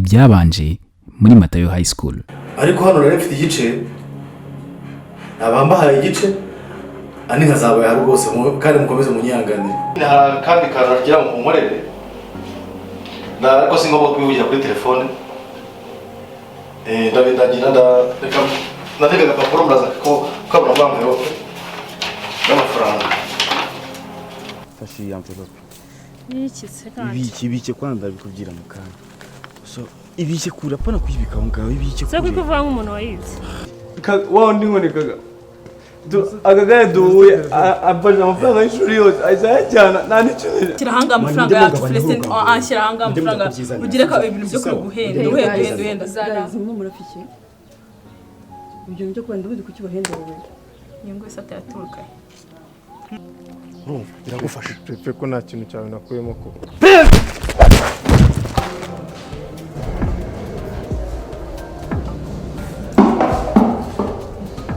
byabanje muri MATAYO High School. Ariko hano rero mfite igice abambahaye igice ani nkazabaye hari rwose kandi mukomeze munyangane. Hari kandi karagira mu nkorere ariko singomba kubivugira kuri telefone. Ndagira reka natega agapapuro muraza ko kabura bamwe yote n'amafaranga. Fashi envelope. Yikitse kandi. Ibiki kwanda bikubwira mu kana. So ibiki kurapana kuyibika aho ngaho ibiki. Se kuvuga nk'umuntu wayibye. Wao ndingonekaga. Agagaye duhuye abaje amafaranga y'ishuri yose azajyana nani cyo kirahanga amafaranga yacu Felestin ashirahanga amafaranga ugire ka ibintu byo kuguhenda zimwe murafike ibyo byo kwenda ubuzi kukibahenda wowe nyungu isate yaturuka biragufasha pepe ko nta kintu cyawe nakuyemo ko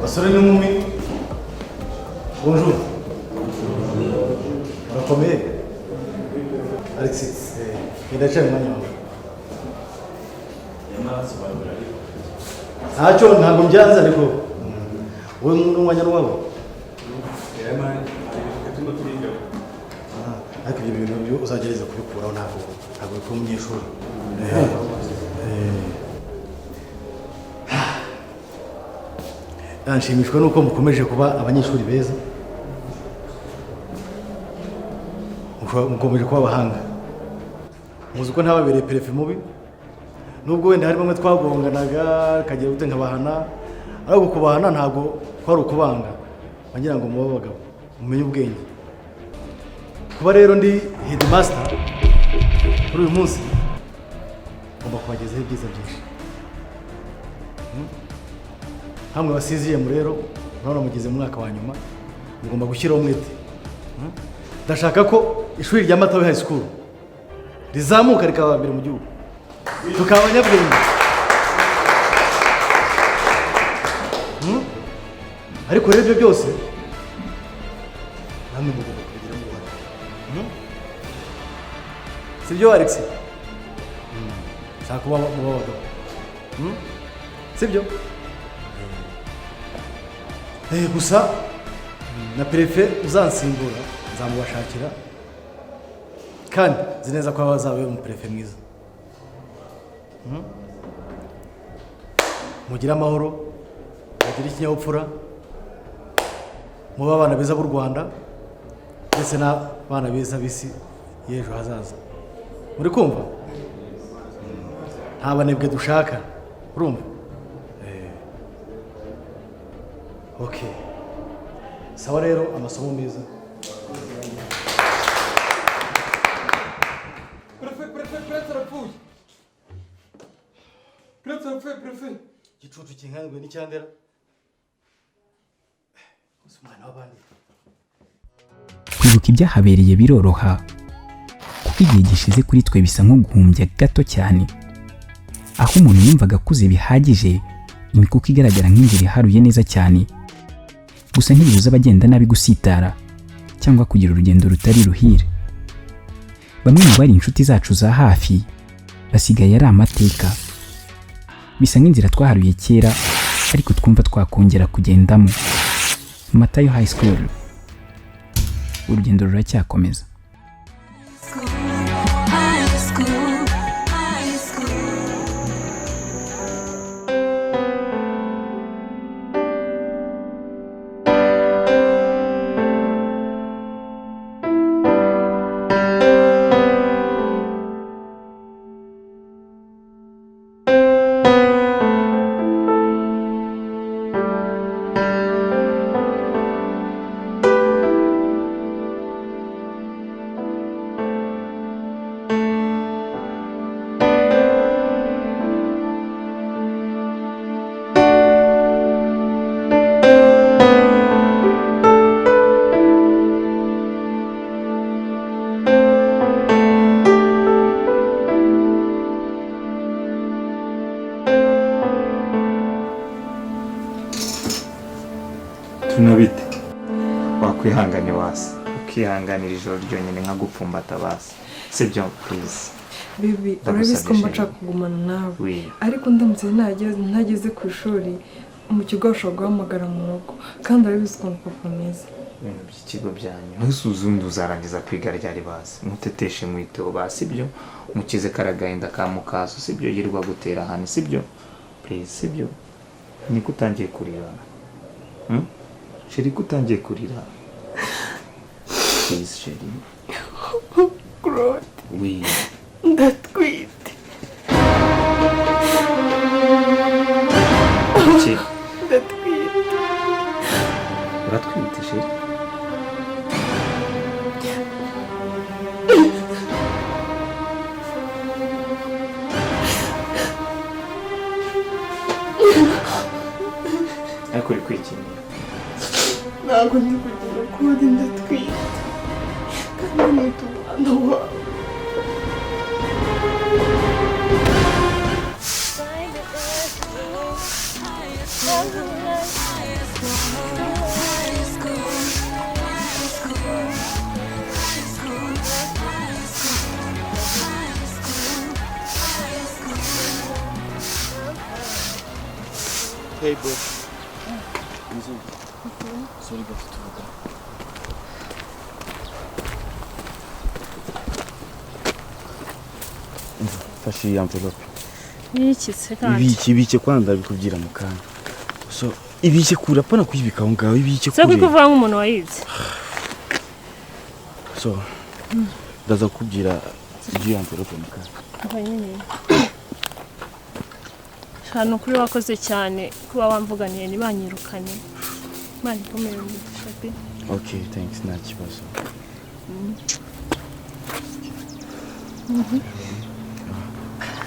basore n'inkumi. Bonjour. Murakomeye. Alexis, ndacaye mwanya wawe. Ntacyo ntabwo mbyanze ariko wowe n'umwanya wabo. Ariko ibyo bintu uzagereza kubikuraho ntabwo ko umunyeshuri. Nshimishwa nuko mukomeje kuba abanyeshuri beza. Mukomeje kuba abahanga. Muzi ko ntababereye perefe mubi. Nubwo wenda hari bamwe twagonganaga kagiye gute nkabahana. Ariko kubahana ntabwo kwari ukubanga. Bagira ngo muba abagabo. Mumenye ubwenge. Kuba rero ndi headmaster kuri uyu munsi ngomba kubagezaho ibyiza byinshi. Hamwe basiziye mu rero urabona mugeze mu mwaka wa nyuma mugomba gushyiraho umwete. Ndashaka ko ishuri rya MATAYO High School rizamuka rikaba mbere mu gihugu tukaba abanyabwenge. Ariko rero ibyo byose namwe mugomba kubigira mu Rwanda. Sibyo Alex? Shaka kuba mu bagabo. Sibyo? Gusa na perefe uzansimbura nzamubashakira kandi zineza ko abazabe mu perefe mwiza. Mugira amahoro, mugira ikinyabupfura, muba abana beza b'u Rwanda ndetse n'abana beza b'isi y'ejo hazaza. Muri kumva? Nta banebwe dushaka, urumva? Okay. Sawa rero amasomo meza. Prefe. Gicucu kinkangwe n'icyandera. Usumana wabandi. Kwibuka ibyahabereye biroroha. Kuko igihe gishize kuri twe bisa nko guhumbya gato cyane. Aho umuntu yumvaga kuze bihagije, imikuko igaragara nk'inzira iharuye neza cyane. Gusa ntibibuza abagenda nabi gusitara cyangwa kugira urugendo rutari ruhire. Bamwe mu bari inshuti zacu za hafi basigaye ari amateka. Bisa nk'inzira twaharuye kera ariko twumva twakongera kugendamo. MATAYO High School. Urugendo ruracyakomeza. tunabite wakwihangane wasi ukihanganira ijoro ryonyine nka gupfumbata basi sibyo please Baby, urabizi ko mbaca kugumana nawe. Ariko ndamutse ntageze ku ishuri mu kigo ushobora guhamagara mu rugo. Kandi urabizi ko papa ameze. Ibintu by'ikigo byanyu ntusuzundi uzarangiza kwiga ryari basi muteteshe mwito basi ibyo mukize karagahinda ka mukaso sibyo yirirwa gutera hano sibyo please sibyo niko utangiye kurira sheri kutangiye kurira please sheri Claude oui ndatwite uratwite sheri ariko uri kwikinira ntabwo ndi kugira Claude ndatwite kandi nita umwana wawe. Hey bro. Sorry got to talk. Fashi envelope. Yikitse kandi. Ibiki kwanda bikubwira mu kana. So ibiki kura pana kuyibika aho ngaho ibiki kuri. Sako kuvuga nk'umuntu wayibye. So ndaza kubwira iyo envelope mu kana. Abanyene. Hano kuri wakoze cyane kuba wamvuganiye nibanyirukanye. Mani komeye mbishape. Okay, thanks nta kibazo.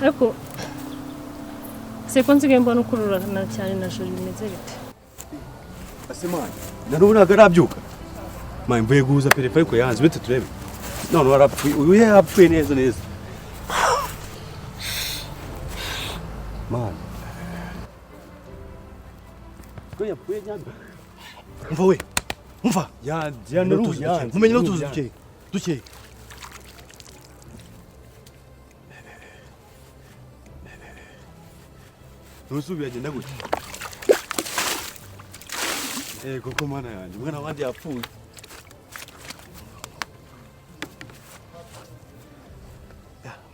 Ariko sekonzi gembo nukururana cyane na jori bimeze bite. Asemani narubu nagarabyuka. Mai mvuye guza perefe ariko yanze bite turebe. None warapfuye uyu yapfuye neza neza. Man. Ko yapfuye nyambe. Umva we. Umva. Ya narubu ya. Umenye no tuzuke. Duke. Nusubi agenda gute. Koko mana yanjye mwana wandi yapfuye.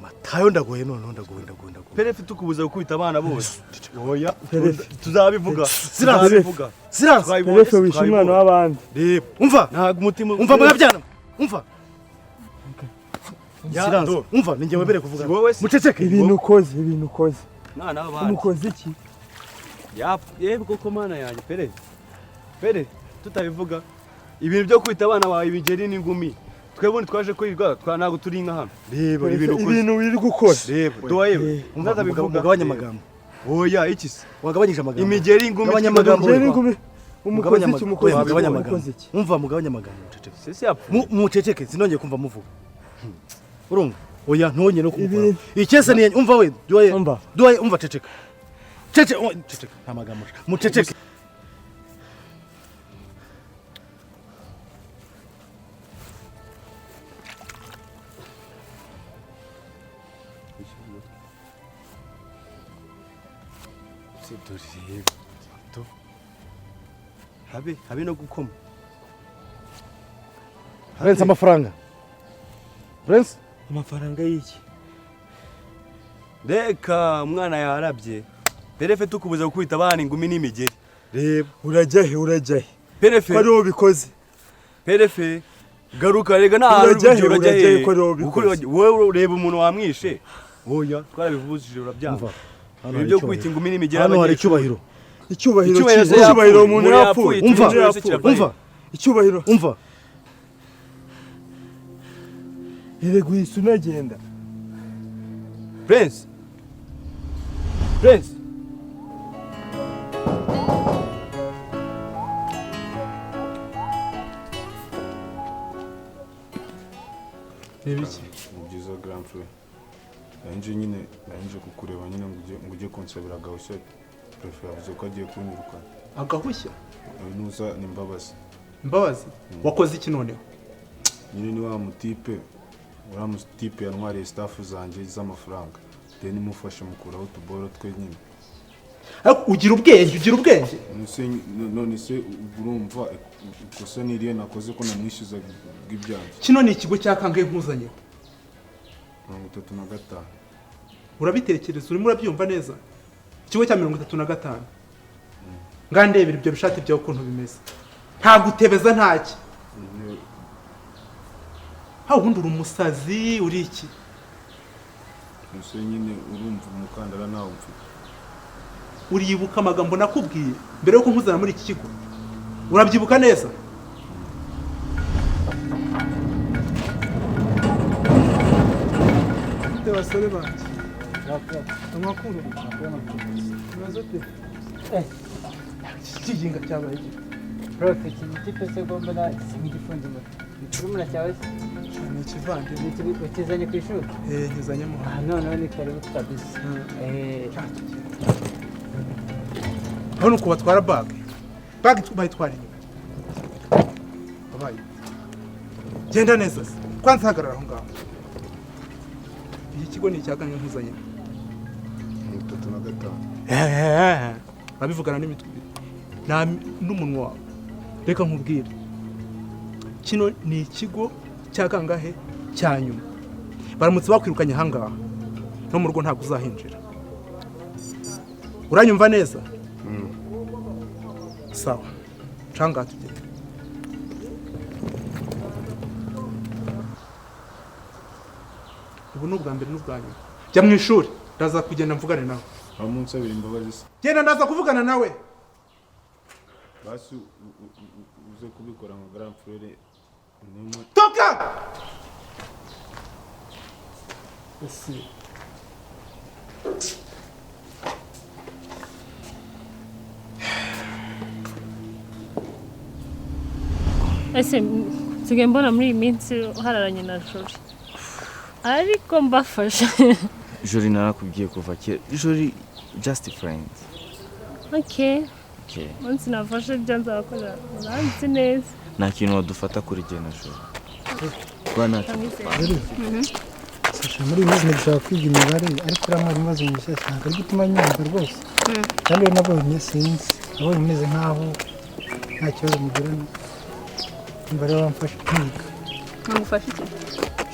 Matayo ndagoye none ndagoye. Perefe tukubuza gukubita abana bose. Oya tuzabivuga. Tuzabivuga. Silence. Perefe wishe umwana w'abandi. Reba. Umva. Ntago umutima. Umva mwabyana. Umva. Silence. Umva ninjye webere kuvuga. Muceceke. Ibintu ukoze. Mwana w'abandi. Umukoze iki? Yebwe koko mana yanjye Pere tutabivuga ibintu byo kwita abana bawe ibigeri n'ingumi twebone twaje kwirirwa ntago turi inka hano reba ibintu wiri gukora reba doye umvaza bivuga mugabanya amagambo oya iki se wagabanyije amagambo imigeri ingumi mugabanya amagambo umukozi iki umukozi mugabanya amagambo umva mugabanya amagambo muceceke sese yapfu muceceke sinongeye kumva muvuga urumva oya ntonye no kumva icyese ni umva we doye umva ceceke nta magambo muceceke habe no gukoma Prince amafaranga Prince amafaranga y'iki Reka umwana yarabye Perefe tukubuza gukubita abana ingumi n'imigeri reba urajyahe Perefe ko ariho bikoze Perefe garuka rega ntahantu urajyahe wowe ureba umuntu wamwishe oya twarabivuzije urabyanga ibyo kwita ingumi n'imigeri hano hari icyubahiro umuntu yapfuye umva Erego isunagenda Prince Nebiki byiza grand frère nanje nyine kukureba nyine ngo ujye kunsabira agahusha prefer yavuze ko agiye kunyirukana agahushya nuza ni mbabazi wakoze iki noneho nyine ni wa mutipe uramuzi tipe yantwariye staff zanjye z'amafaranga then mufashe mukuraho utuboro twe nyine ugira ubwenge none se urumva ikosa niriye nakoze ko namwishyuza bw'ibyanjye kino ni ikigo cya kangahe nkuzanye 35 urabitekereza urimo urabyumva neza ikigo cya 35 ngandebera ibyo bishati byawe ukuntu bimeze nta gutebeza ntaki ubundi uri umusazi uri iki nose nyine urumva umukandara nawe mfite uribuka amagambo nakubwiye mbere yuko nkuzana muri iki kigo urabyibuka neza basore banjye amakuru urazote kiginga cyabaye iki profe iki pese gomba na singifunze mu cyumura cyawe ni kivande ukizanye ku ishuri nkizanye mu none ni karibu kabisa hano uko batwara bag bayitwara inyuma babaye genda neza kwanza hagarara aho ngaho iki kigo ni icyaganye nkuzanye 35 babivugana n'imitwe n'umunwa wawe reka nkubwire kino ni ikigo cya kangahe cya nyuma baramutse bakwirukanye ahangaha no mu rugo ntabwo uzahinjira uranyumva neza sawa canga tugende ubu ni ubwa mbere n'ubwa nyuma jya mu ishuri ndaza kugenda mvugane nawe amunsi abiri imbabazi se genda ndaza kuvugana nawe basi uze kubikora nka grand frere toka ese nsigaye mbona muri iyi minsi uhararanye na Jori ariko mbafasha Jori narakubwiye kuva kera Jori just friends okay once nafashe ibyo nzakora uranzi neza nta kintu wadufata kuri jye na Jori bwana sasha muri minsi ndashaka kwiga imibare ariko uramara ibibazo mu gishyashya ntabwo ari gutuma nyumva rwose kandi we nabonye sinzi abonye umeze nkaho nta kibazo mugirana imbere wamfasha kwiga ngufasha iki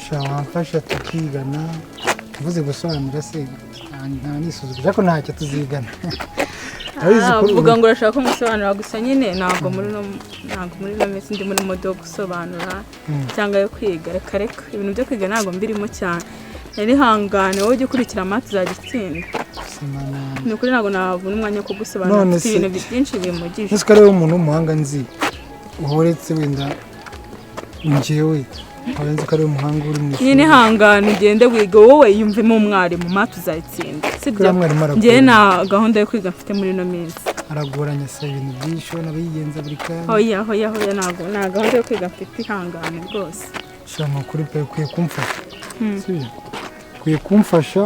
sha wamfasha tukigana uvuze gusobanura se nta nisuzugura ko ntacyo tuzigana uvuga ngo urashaka ko musobanura gusa nyine ntabwo muri no minsi ndi muri modo yo gusobanura cyangwa yo kwiga reka ibintu byo kwiga ntabwo mbirimo cyane yari hangane wowe ujye ukurikira amati uzagitsinda ni ukuri ntabwo nabona umwanya wo kugusobanura mfite ibintu byinshi bimugije ese ukari umuntu w'umuhanga nzi uhoretse wenda njyewe warenze ko ari umuhanga uri mu ishuri nyine hangane ugende wiga wowe yumvemo umwarimu mati uzayitsinda sibyo njyewe nta gahunda yo kwiga mfite muri ino minsi aragoranya se ibintu byinshi ubona biyenza buri kanya hoya ntabwo nta gahunda yo kwiga mfite ihangane rwose shama kuri pe ukwiye kumfasha sibyo ukwiye kumfasha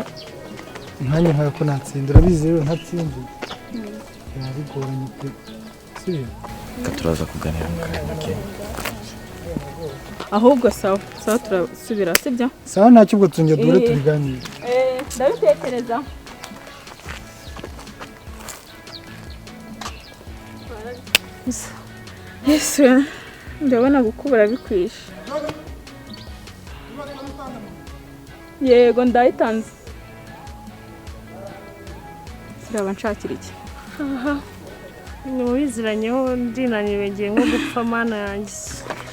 nkanjye nkaya ko natsinda urabizi rero ntatsinze biragoranye pe sibyo turaza kuganira mu kanya ahubwo sawa turasubira sibyo sawa ntacyo ubwo tunjye dore tubiganire ndabitekereza yesu ndabona gukubura bikwishe yego ndayitanze siraba nshakira iki ni wiziranyeho ndinaniwe ngiye nko gupfa mana yanjye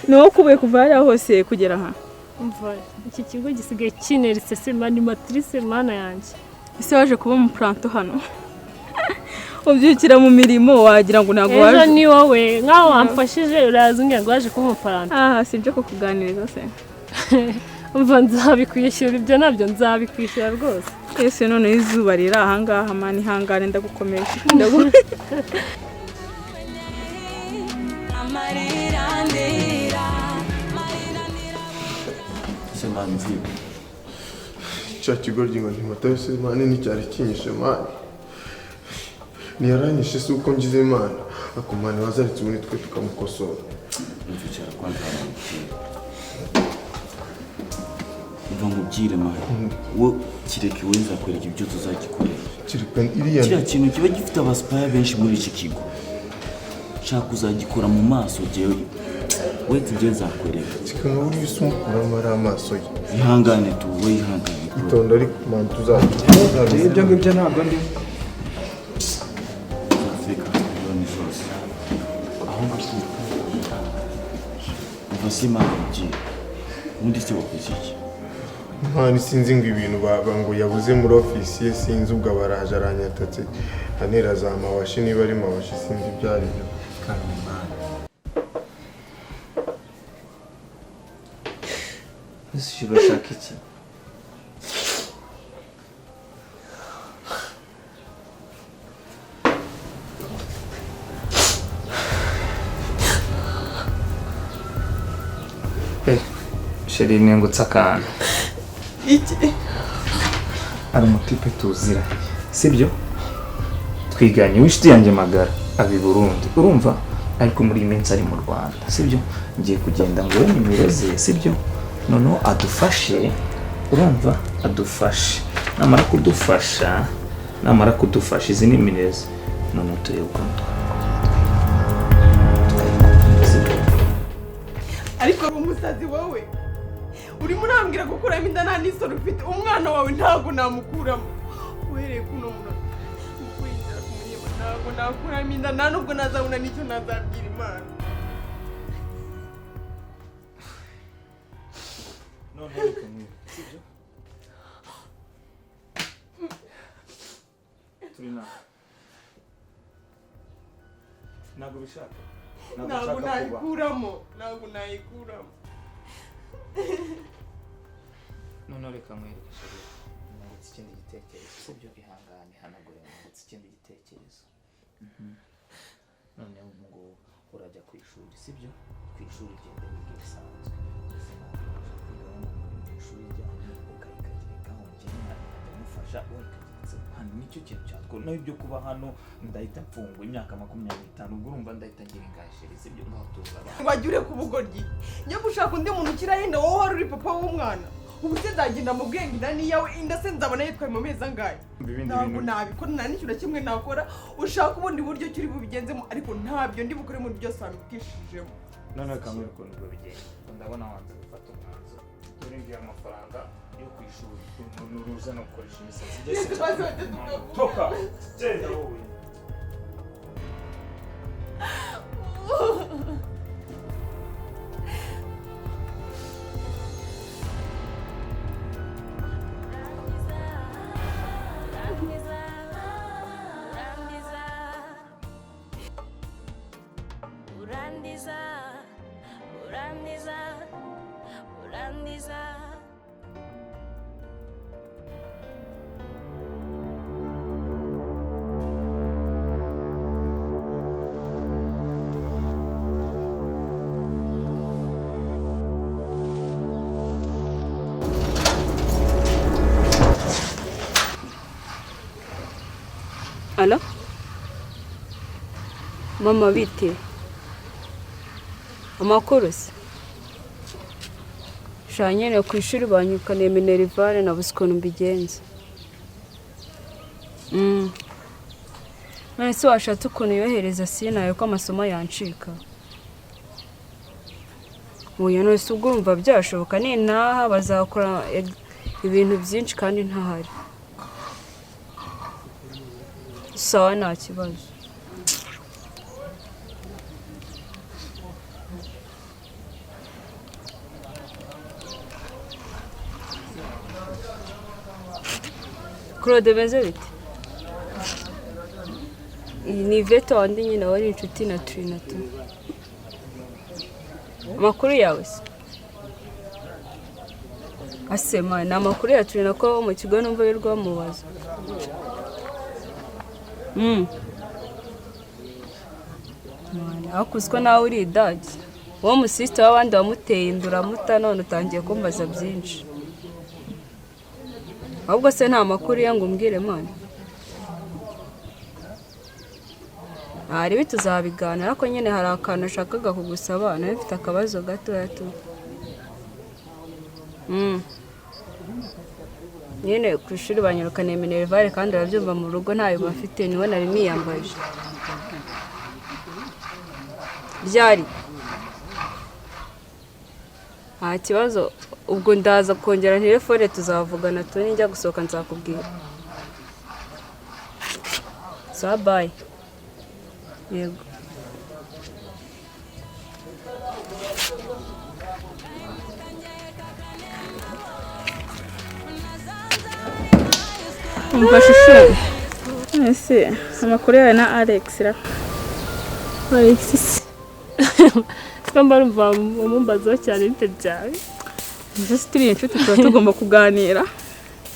ni wowe ukubuye kuva hariya hose kugera aha umva iki kigo gisigaye kineritse se animatrice mana yanjye ese waje kuba umupuranto hano ubyukira mu mirimo wagira ngo ntabwo waje ejo ni wowe nkaho wamfashije uraza ungira ngo waje kuba umupuranto sinje kukuganiriza se umva nzabikwishyura ibyo nabyo nzabikwishyura rwose ese none izuba riri ahangaha mani ihangane ndagukomeje semanzi cya kigo ry'ingo ntimatayo se mani n'icyari kinyishe mani niyaranyishe se uko ngize imana ako mani wazaritse muri twe tukamukosora mvucara kwanza uva nkubwire mani wo kireke we nzakwereka ibyo tuzagikorera kireka iriya kiriya kintu kiba gifite abasipaya benshi muri iki kigo shaka uzagikora mu maso jewe we tujye nzakwereka kikanga uri bisumukuramo ari amaso ye ihangane tu we ihangane itonda ariko mani tuzagira ibyo ngibyo ntabwo ndi Afrika miliyoni zose aho ngakira uva si mani ugiye ubundi se wakoze iki mani sinzi ngo ibintu baba ngo yabuze muri ofisi ye sinzi ubwo baraje aranyatatse antera za mawashi niba ari mawashi sinzi ibyo ari byo kandi mani ese urashaka iki sheri nengutse akantu iki ari umutipe tuziranye sibyo twiganye w'inshuti yanjye magara aba i Burundi urumva ariko muri iyi minsi ari mu Rwanda sibyo ngiye kugenda ngo we nimero ze sibyo noneho adufashe urumva adufashe namara kudufasha izi nimero ze noneho turebe ukuntu ariko ari umusazi wowe urimo urambwira gukuramo inda nta n'isoni ufite umwana wawe ntabwo namukuramo uhereye kuno munota ukwinjira ku munyema ntabwo nakuramo inda nta nubwo nazabona n'icyo nazabwira Imana noneho reka mwire sibyo turi ntabwo bishaka ntabwo nayikuramo noneho reka mwereke sheri nungutse ikindi gitekerezo sibyo ihangane hanagure nungutse ikindi gitekerezo noneho ngo urajya ku ishuri sibyo ku ishuri ugende wiga bisanzwe ubuzima kwiga mu ishuri ryawe ukayikagerekaho umukene nkajya mufasha wikageretse hano nicyo kintu cyatwara naho ibyo kuba hano ndahita mfungwa imyaka 25 ubwo urumva ndahita ngira ingahe sheri sibyo ngaho tuza wajyure ku bugoryi njye gushaka undi muntu ukira yenda wowe wari uri papa w'umwana ubu se nzagenda mu bwenge inda niyawe inda se nzabona yitwaye mu mezi angahe ntabwo nabikora nta n'ikintu na kimwe nakora ushaka ubundi buryo cyuri bubigenzemo ariko ntabyo ndi bukore mu byose wabitishijemo noneho kamwe ukuntu ubwo bigenda ndabona wanze gufata umwanzuro dore ngiye amafaranga yo ku ishuri nuruza no gukoresha imisatsi toka genda wowe Alo? Mama bite? Amakuru se? Shanyene ku ishuri banyukaniye Minerivare na busikonu mbigenza. None se washatse ukuntu yohereza sinayo ko amasomo yancika. Uyu none se ubwo urumva byashoboka ni ntaha bazakora ibintu byinshi kandi ntahari. Sawa nta kibazo. Claude beze bite? Ni Veto wandi nyine wari inshuti na Trina tu. Amakuru yawe se? Asema ni amakuru ya Trina ko mu kigo numva y'urwa mubaza. Mwana akuzwa nawe uri idage. Uwo musiste w'abandi wamuteye indura muta none utangiye kumbaza byinshi. Ahubwo se nta makuru yangu umbwire mwana. Ari bituzabigana ariko nyine hari akantu ashakaga kugusaba nawe mfite akabazo gato yato. nyine ku ishuri banyirukaniye minerivare kandi arabyumva mu rugo ntayo bafite niwe nari niyambaje ryari nta kibazo ubwo ndaza kongera telefone tuzavugana tuni njya gusohoka nzakubwira bye yego umfashe ishuri ese amakuru yawe na Alex twamba rumva umumbazo cyane bite byawe ese turi inshuti tuba tugomba kuganira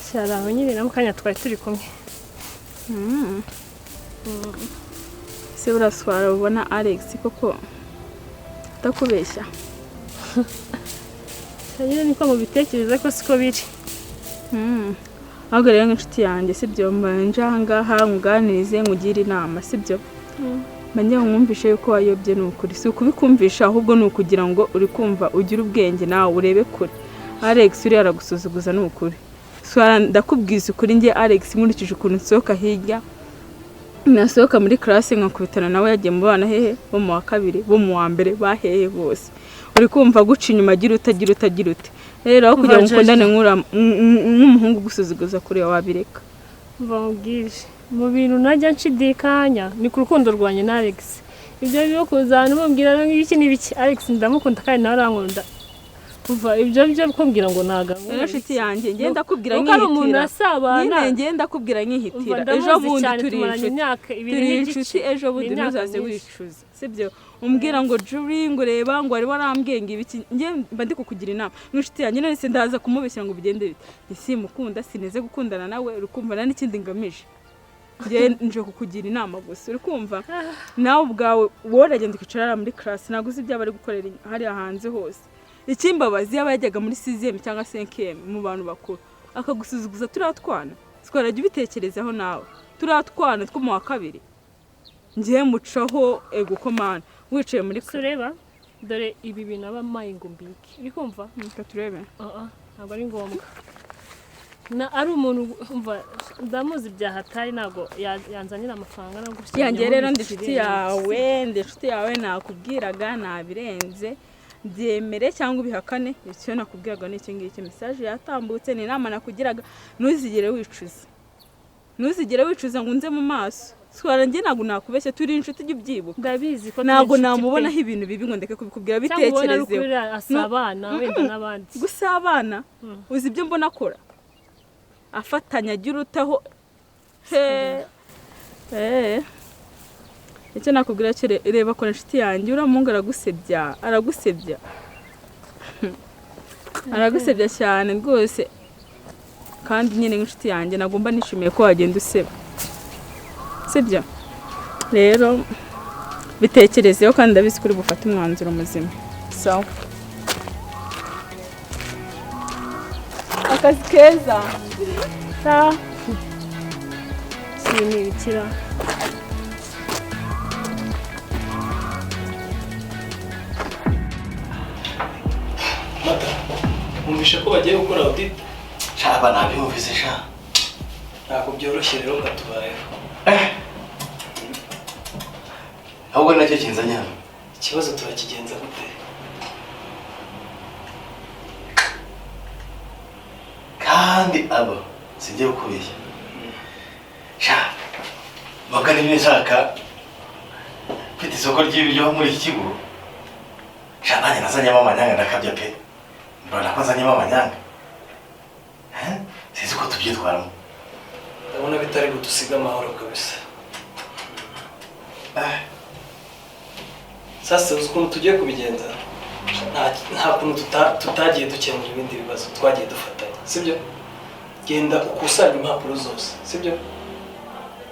cyara aho nyine na mukanya twari turi kumwe se uraswara ubona Alex koko ndakubeshya nyine niko mu bitekereza ko siko biri ahubwo rero nk'inshuti yanjye sibyo mbanje ahangaha nkuganirize nkugire inama sibyo manye nkumvishe yuko wayobye n'ukuri si ukubikumvisha ahubwo ni ukugira ngo uri kumva ugire ubwenge nawe urebe kure Alex uri aragusuzuguza n'ukuri swara ndakubwiza ukuri ngiye Alex nkurikije ukuntu nsohoka hirya nasohoka muri classe nkakubitana nawe yagiye mu bana hehe bo mu wa kabiri bo mu wa mbere bahehe bose uri kumva guca inyuma agira utagira ute rero aho kugira ngo ukundane nk'umuhungu gusuzuguza kure wabireka mvugije mu bintu najya nshidikanya ni ku rukundo rwanye na Alex ibyo byo kuzana umubwira n'ibiki n'ibiki Alex ndamukunda kandi nawe arankunda kuva ibyo byo kumbwira ngo naga rero shiti yanjye ngenda kubwira nkihitira nyine ngenda kubwira nkihitira ejo bundi turi inshuti ejo bundi ntuzaze wicuza sibyo umbwira ngo Julie ngo reba ngo ari warambwiye ngo ibiki nge mba ndi kukugira inama nk'inshuti yanjye none se ndaza kumubeshya ngo bigende bite simukunda sineze gukundana nawe urukumva n'ikindi ngamije nje kukugira inama gusa uri kumva nawe ubwawe woragenda ukicara muri class naguze ibyo bari gukorera hari hanze hose ikimbabazi yaba yajyaga muri 6e cyangwa 5e mu bantu bakuru akagusuzuguza turatwana twaraje ubitekerezaho nawe turatwana two mu wa kabiri ngiye mucaho ego komana wicaye muri kureba dore ibi bintu aba mayingo mbiki uri kumva turebe ntabwo ari ngombwa na ari umuntu umva ndamuzi byahatari nago yanzanira amafaranga no gushyira yanjye rero nditshuti yawe nakubwiraga nabirenze byemere cyangwa ubihakane icyo nakubwiraga n'icyo ngicyo message yatambutse ni inama nakugiraga ntuzigere wicuza ngo unze mu maso swara nge nago nakubeshye turi inshuti y'ubyibuka ndabizi ko nago namubonaho ibintu bibi ngo ndeke kubikubwira bitekerezeho asabana wenda n'abandi gusabana uzi ibyo mbona akora afatanya agira utaho icyo nakubwira cyo reba ko inshuti yanjye uramunga aragusebya cyane rwose kandi nyine nk'inshuti yanjye nagomba nishimiye ko wagenda useba sibyo rero bitekerezeho kandi ndabizi kuri bufate umwanzuro muzima sawa akazi keza sawa ni ibikira Umvisha ko bagiye gukora audit shaba nabyumvise sha ntabwo byoroshye rero katubayeho ahubwo nacyo kinzanye hano ikibazo turakigenza gute kandi abo singiye gukubeshya sha magana ibiri nshaka mfite isoko ry'ibiryo muri iki kigo sha nanjye nazanyemo amanyanga ndakabya pe mbona ko nzanyemo amanyanga sinzi ko tubyitwaramo ndabona bitari budusiga amahoro kabisa sasa uzi ukuntu tugiye kubigenza nta kuntu tutagiye dukemura ibindi bibazo twagiye dufatanya sibyo genda ukusanya impapuro zose sibyo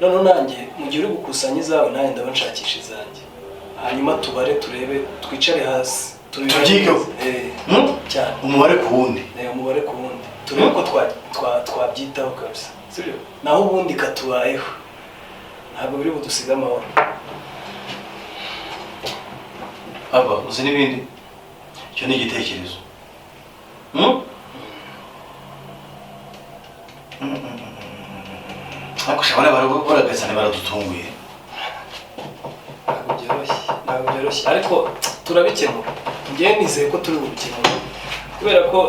noneho nanjye mu gihe uri gukusanya izawe nanjye ndaba nshakisha izanjye hanyuma tubare turebe twicare hasi tubyigeho cyane umubare ku wundi umubare ku wundi turebe ko twabyitaho kabisa sibyo naho ubundi katubayeho ntabwo biri budusiga amahoro aba uzi n'ibindi icyo ni igitekerezo ariko shabana baragasana baradutunguye. Ntabwo byoroshye ariko turabikemura. Ngiye nizeye ko turi bukemura kubera ko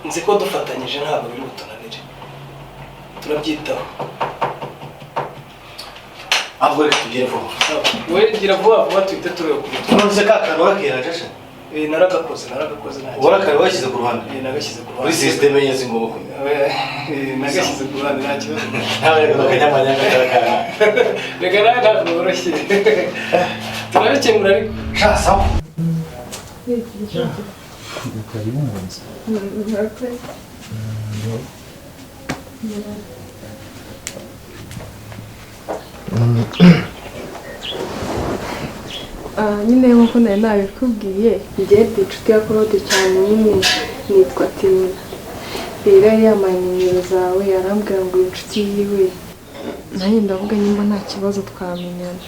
nzi ko dufatanyije ntabwo biri butunanire. Turabyitaho. Ahubwo reka tugere vuba. Wowe gira vuba tuhite tureba kuri. Nonese ka kanora keraje. Naragakoze nta. Warakare washyize ku ruhande. Nagashyize ku ruhande. Kuri system ye zingobo ko. Nagashyize ku ruhande nta kibazo. Ntawe akanyamanya karakara. Reka nawe ntabwo boroshye. Turabikemura ariko. Sawa. Karibu mu nzu. nyine nk'uko nari nabikubwiye njye ndi inshuti ya Claude cyane nyine nitwa Tina rero yari yambaye nimero zawe yarambwira ngo uri inshuti yiwe nanjye ndavuga nyuma nta kibazo twamenyana.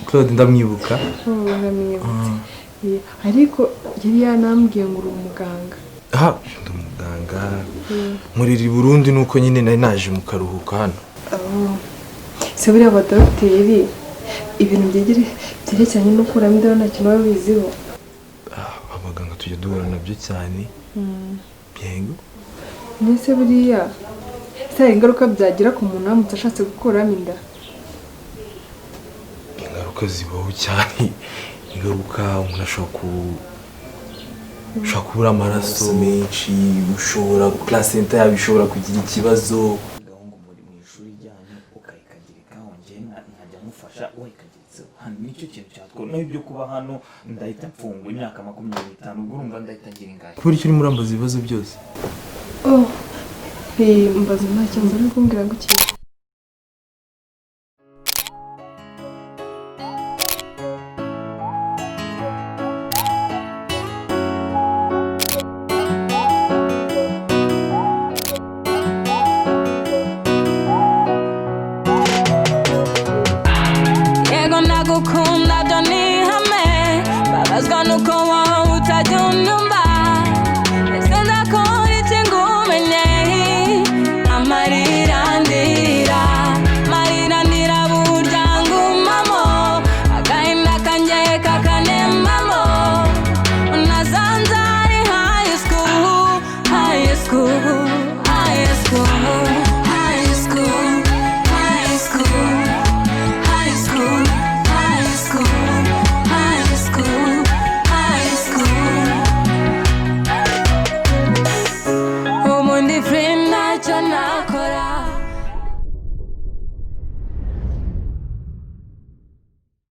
Claude ndamwibuka. Ariko yari yanambwiye ngo uri umuganga. Ndi umuganga nkorera i Burundi nuko nyine nari naje mu karuhuko hano. Se buriya abadogiteri ibintu byerekeranye no kuramo inda nta kintu baba biziho. Abaganga tujya duhura nabyo cyane. Yego. Nese buriya hari ingaruka byagira ku muntu aramutse ashatse gukuramo inda? Ingaruka zibaho cyane. Ingaruka umuntu ashobora kubura amaraso menshi, ushobora placenta yawe ishobora kugira ikibazo. Nicyo kintu cyatwo n'ibyo kuba hano ndahita mfungwa imyaka 25 ubwo urumva ndahita ngira ingahe. Kuri cyo urimo urambaza ibibazo byose. Mbaza nta cyanza ari kumbwira ngo iki.